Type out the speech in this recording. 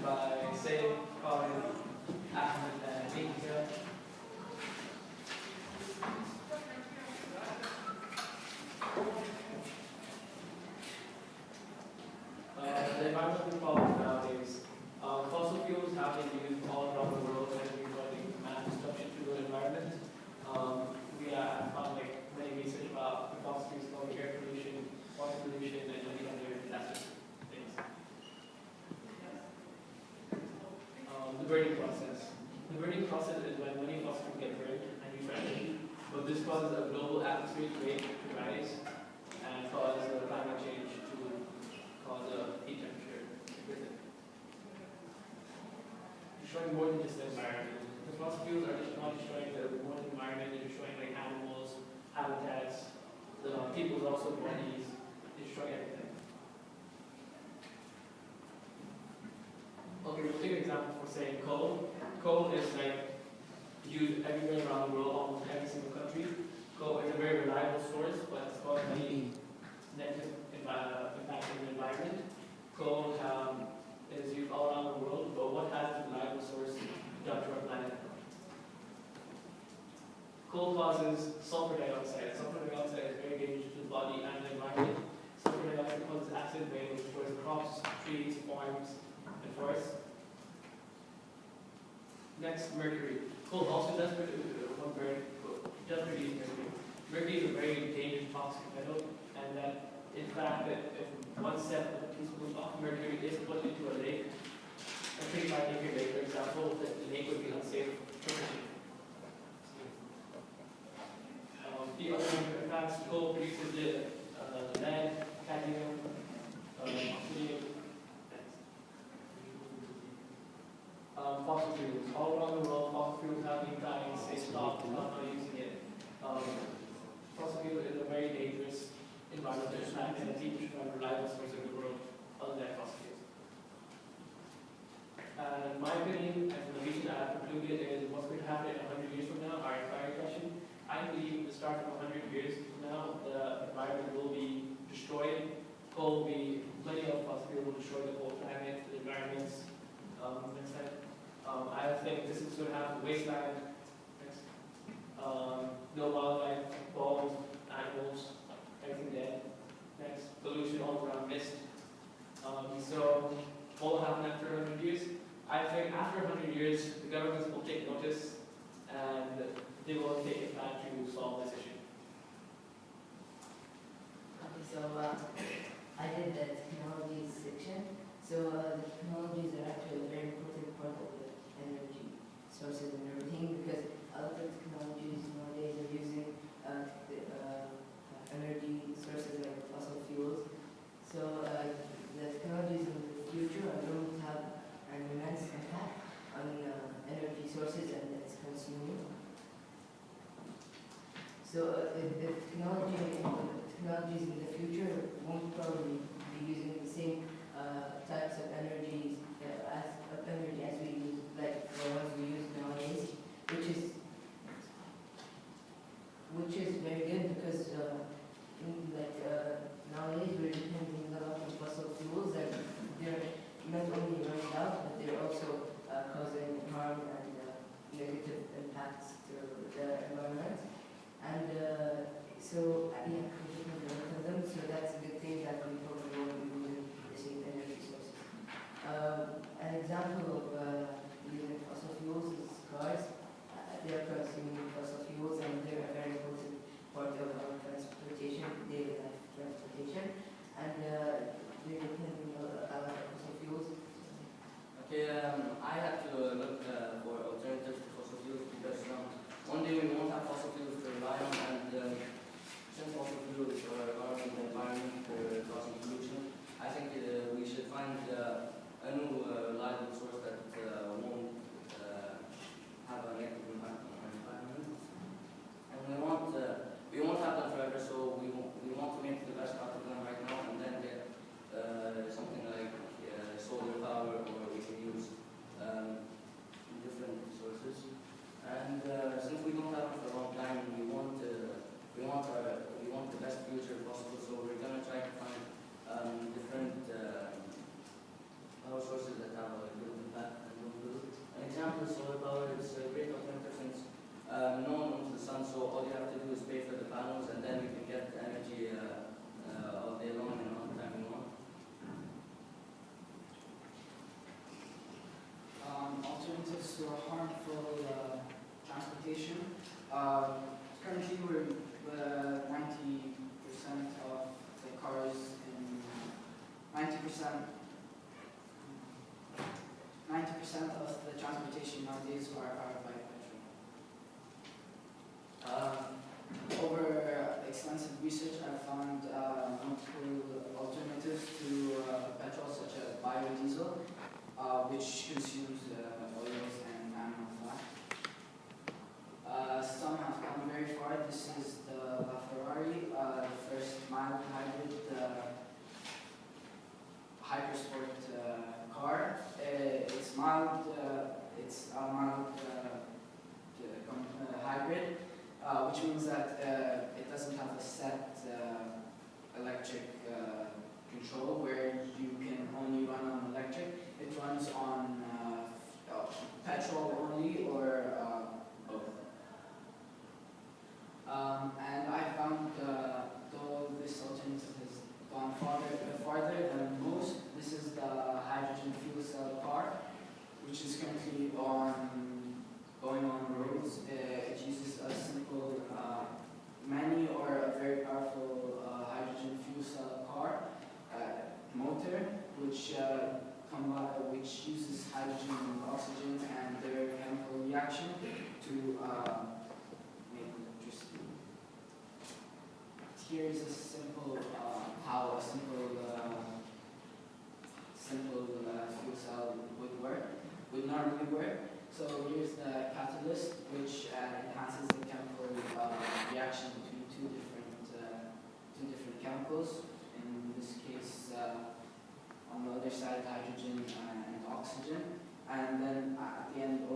by Saif, Khalid, Ahmed, and India. The environmental problems nowadays. Fossil fuels have been used all around the world and we're causing mass destruction to the environment. We have found many research about the fossil fuels causing air pollution, water pollution, and many other disastrous things. The burning process. The burning process is when many fossil fuels get burned and used for energy, but this causes a global atmospheric rate to rise and cause climate change to cause a heat temperature with it. Destroying more than just the environment. The fossil fuels are just not destroying more than the environment, they're destroying animals, habitats, the people's also bodies, they destroy everything. Okay, we'll take an example for saying coal. Coal is used everywhere around the world, almost every single country. Coal is a very reliable source, but it's caused many negative impact on the environment. Coal is used all around the world, but what has this reliable source done to our planet? Coal causes sulfur dioxide. Sulfur dioxide is very dangerous to the body and the environment. Sulfur dioxide causes acid rain, which destroys crops, trees, farms, and forests. Next, mercury. Coal also does produce mercury. Mercury is a very dangerous toxic metal, and that in fact, if 1/7 of a teaspoon of mercury is put into a lake, a 35-acre lake, for example, the lake would be unsafe for fishing. The other effects, coal produces lead, cadmium, oxygen. Fossil fuels. All around the world, fossil fuels have been dying, say stop not using it. Fossil fuel is a very dangerous environmental impact and a deep reliable source in the world other than fossil fuels. In my opinion, and from the reason I have concluded is what's going to happen in 100 years from now, our inquiry question. I believe at the start of 100 years from now, the environment will be destroyed. Coal will be, plenty of fossil fuel will destroy the whole planet, the environments. Next slide. I think this is going to have wasteland. Next. No wildlife, bones, animals, everything dead. Next, pollution all around, mist. So, what will happen after 100 years? I think after 100 years, the governments will take notice and they will take a plan to solve this issue. Okay, so I did the technologies section. So the technologies are actually a very important part of the energy sources and everything, because a lot of technologies nowadays are using energy sources like fossil fuels. So the technologies in the future are going to have an immense impact on energy sources and its consuming. So the technologies in the future won't probably be using the same types of energies as we use, like the ones we use nowadays, which is very good because nowadays we're depending a lot on fossil fuels and they're not only running out, but they're also causing harm and negative impacts to the environment. And so that's a good thing that we probably won't be using the same energy sources. An example of using fossil fuels is cars. They're consuming fossil fuels and they're a very important part of our transportation, daily life transportation. And they're depending a lot on fossil fuels. Okay, I have to look for alternatives to fossil fuels because one day we won't have fossil fuels to rely on, and since fossil fuels are harming the environment, causing pollution, I think we should find a new reliable source that 90% of the transportation nowadays are powered by petrol. Over extensive research, I found multiple alternatives to petrol, such as biodiesel, which consumes oils and animal fat. Some have come very far. This is the LaFerrari, the first mild hybrid hypersport car. It's mild. It's a mild hybrid, which means that it doesn't have a set electric control where you can only run on electric. It runs on petrol only or both. And I found though this alternative has gone farther than most, this is the hydrogen fuel cell car, which is currently going on roads. It uses a simple many or a very powerful hydrogen fuel cell car motor, which uses hydrogen and oxygen and their chemical reaction to make electricity. Here is a simple how a simple fuel cell would normally work. So here's the catalyst, which enhances the chemical reaction between two different chemicals. In this case, on the other side, hydrogen and oxygen. And then at the end,